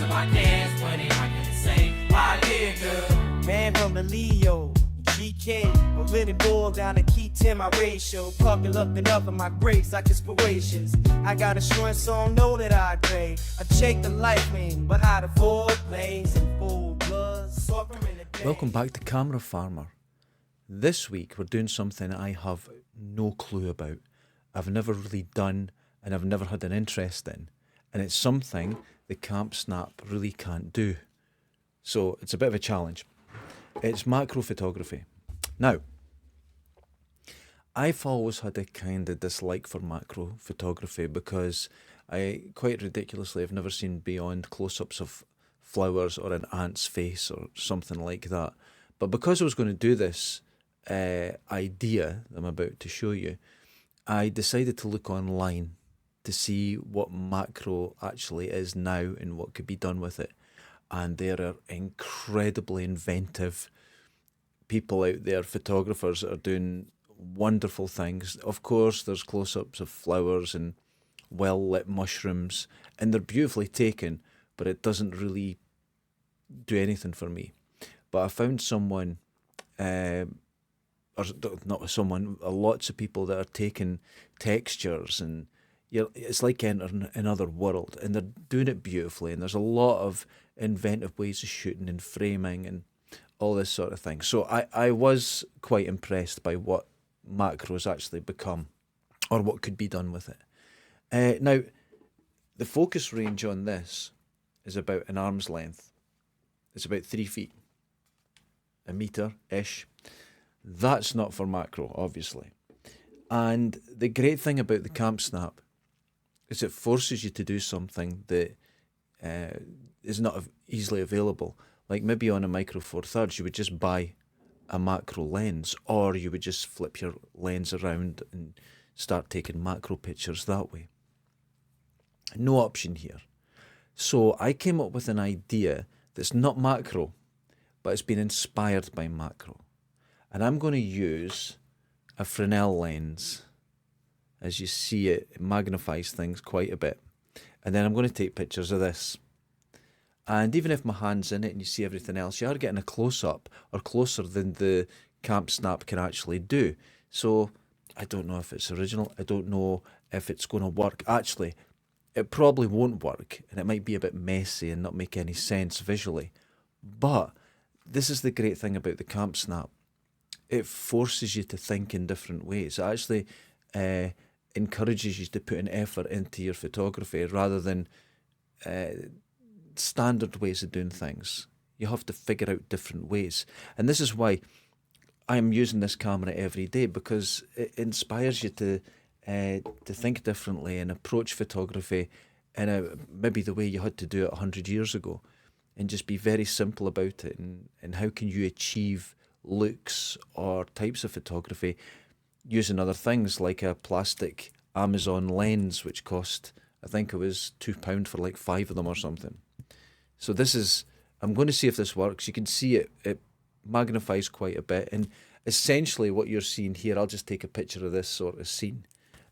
to my dance money. I can say my nigga. Man from the Leo, GK, but really boiled down to key 10 my ratio. Pumping up and up in my grace like inspirations. I got assurance, so I know that I pray. I check the life lane, but how the four planes and full blood suffering in the day. Welcome back to Camera Farmer. This week we're doing something I have no clue about. I've never really done and I've never had an interest in. And it's something the Camp Snap really can't do. So it's a bit of a challenge. It's macro photography. Now, I've always had a kind of dislike for macro photography because I, quite ridiculously, have never seen beyond close-ups of flowers or an ant's face or something like that. But because I was going to do this idea that I'm about to show you, I decided to look online to see what macro actually is now and what could be done with it. And there are incredibly inventive people out there, photographers that are doing wonderful things. Of course, there's close-ups of flowers and well-lit mushrooms, and they're beautifully taken, but it doesn't really do anything for me. But I found someone, or not someone, lots of people that are taking textures, and it's like entering another world, and they're doing it beautifully, and there's a lot of inventive ways of shooting and framing and all this sort of thing. So I was quite impressed by what macro has actually become, or what could be done with it. Now, the focus range on this is about an arm's length. It's about 3 feet, a metre-ish. That's not for macro, obviously. And the great thing about the Camp Snap is it forces you to do something that is not easily available. Like maybe on a Micro Four Thirds, you would just buy a macro lens, or you would just flip your lens around and start taking macro pictures that way. No option here. So I came up with an idea that's not macro, but it's been inspired by macro. And I'm going to use a Fresnel lens. As you see, it magnifies things quite a bit. And then I'm going to take pictures of this. And even if my hand's in it and you see everything else, you are getting a close-up, or closer than the Camp Snap can actually do. So I don't know if it's original. I don't know if it's going to work. Actually, it probably won't work, and it might be a bit messy and not make any sense visually. But this is the great thing about the Camp Snap. It forces you to think in different ways. It actually encourages you to put an effort into your photography rather than standard ways of doing things. You have to figure out different ways. And this is why I'm using this camera every day, because it inspires you to think differently and approach photography in maybe the way you had to do it 100 years ago, and just be very simple about it. And how can you achieve looks or types of photography using other things like a plastic Amazon lens, which cost, I think it was £2 for like 5 of them or something. So this is, I'm going to see if this works. You can see it magnifies quite a bit. And essentially what you're seeing here, I'll just take a picture of this sort of scene.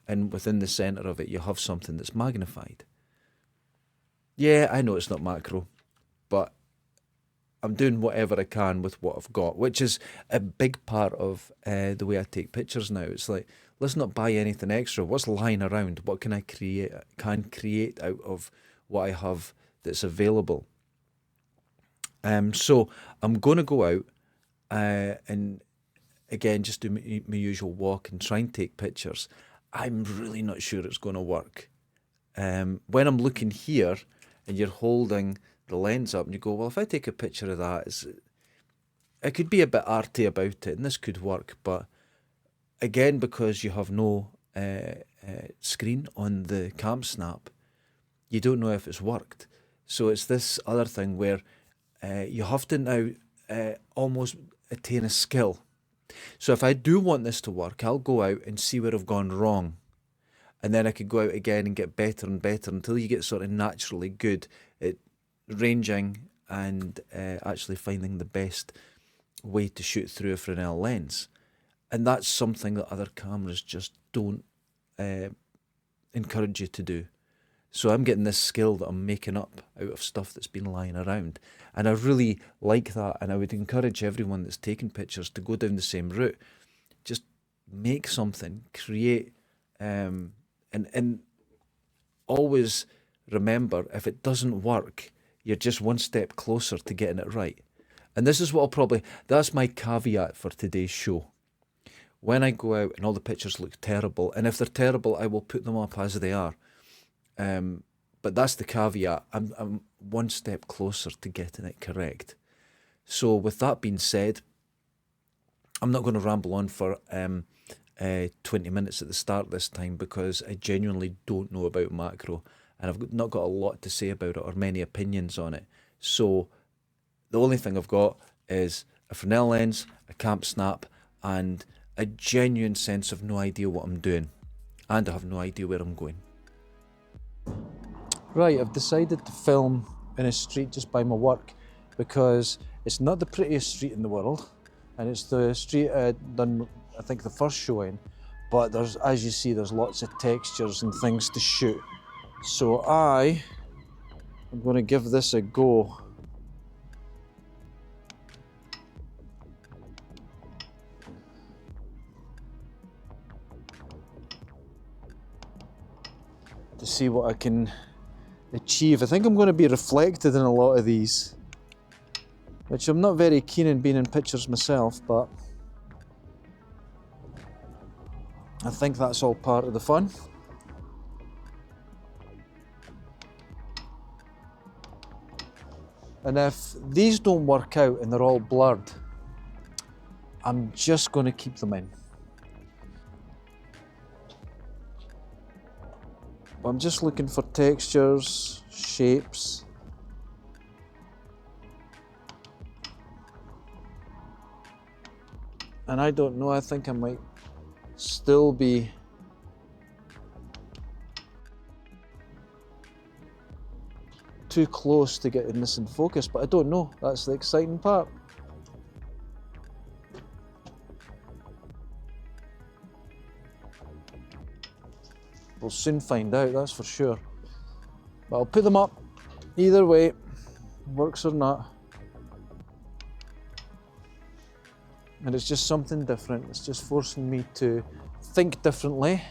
And within the centre of it, you have something that's magnified. Yeah, I know it's not macro, but I'm doing whatever I can with what I've got, which is a big part of the way I take pictures now. It's like, let's not buy anything extra. What's lying around? What can I create out of what I have that's available? So I'm going to go out and again just do my usual walk and try and take pictures. I'm really not sure it's going to work. When I'm looking here and you're holding the lens up and you go, well, if I take a picture of that, it could be a bit arty about it and this could work. But again, because you have no screen on the Camp Snap, you don't know if it's worked. So it's this other thing where you have to now almost attain a skill. So if I do want this to work, I'll go out and see where I've gone wrong. And then I could go out again and get better and better until you get sort of naturally good at ranging and actually finding the best way to shoot through a Fresnel lens. And that's something that other cameras just don't encourage you to do. So I'm getting this skill that I'm making up out of stuff that's been lying around. And I really like that. And I would encourage everyone that's taking pictures to go down the same route. Just make something, create, and always remember, if it doesn't work, you're just one step closer to getting it right. And this is what that's my caveat for today's show. When I go out and all the pictures look terrible, and if they're terrible, I will put them up as they are. But that's the caveat. I'm one step closer to getting it correct. So with that being said, I'm not going to ramble on for 20 minutes at the start this time, because I genuinely don't know about macro, and I've not got a lot to say about it or many opinions on it. So the only thing I've got is a Fresnel lens, a camp snap, and a genuine sense of no idea what I'm doing, and I have no idea where I'm going. Right, I've decided to film in a street just by my work, because it's not the prettiest street in the world, and it's the street I'd done, I think, the first show in, but there's, as you see, there's lots of textures and things to shoot. So I am going to give this a go. To see what I can achieve. I think I'm going to be reflected in a lot of these, which I'm not very keen on being in pictures myself, but I think that's all part of the fun. And if these don't work out and they're all blurred, I'm just going to keep them in. I'm just looking for textures, shapes. And I don't know, I think I might still be too close to getting this in focus, but I don't know. That's the exciting part. We'll soon find out, that's for sure. But I'll put them up either way, works or not. And it's just something different. It's just forcing me to think differently.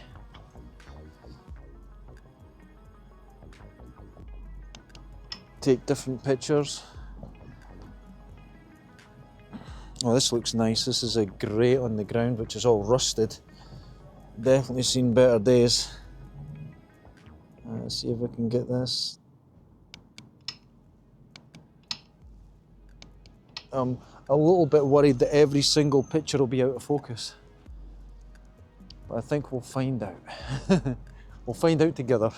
Take different pictures. Oh, this looks nice. This is a grey on the ground, which is all rusted. Definitely seen better days. Let's see if I can get this. I'm a little bit worried that every single picture will be out of focus. But I think we'll find out. We'll find out together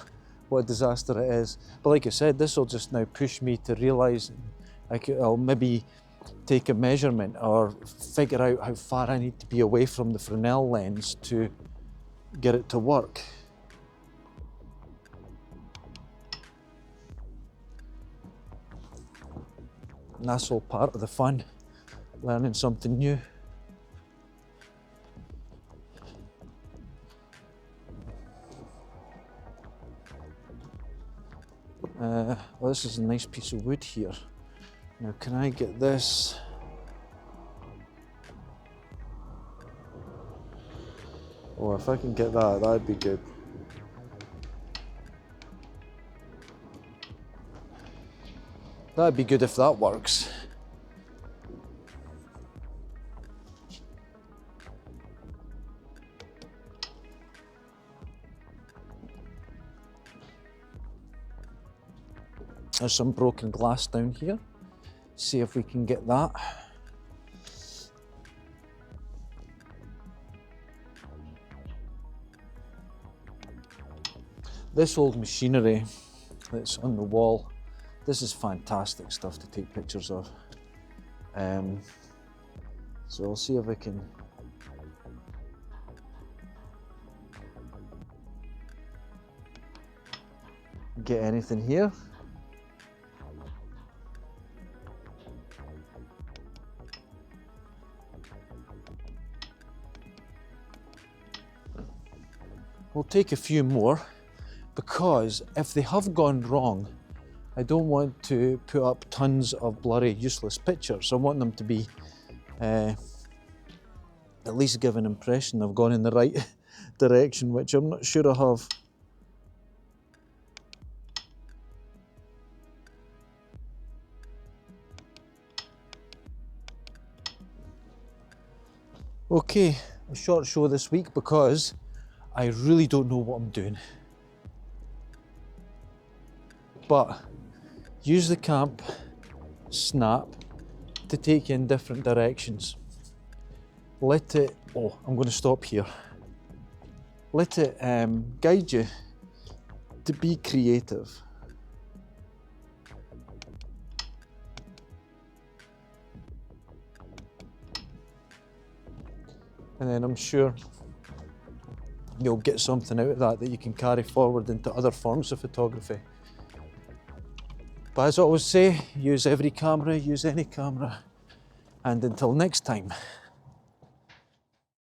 what a disaster it is. But like I said, this will just now push me to realise I'll maybe take a measurement or figure out how far I need to be away from the Fresnel lens to get it to work. And that's all part of the fun, learning something new. Well, this is a nice piece of wood here. Now, can I get this? Oh, if I can get that, that'd be good. That'd be good if that works. There's some broken glass down here. See if we can get that. This old machinery that's on the wall, this is fantastic stuff to take pictures of. So I'll see if I can get anything here. We'll take a few more, because if they have gone wrong, I don't want to put up tons of blurry, useless pictures. I want them to be at least give an impression I've gone in the right direction, which I'm not sure I have. Okay, a short show this week because I really don't know what I'm doing. But use the camp snap to take you in different directions. Let it, oh, I'm going to stop here. Let it guide you to be creative. And then I'm sure you'll get something out of that you can carry forward into other forms of photography. But as I always say, use every camera, use any camera. And until next time.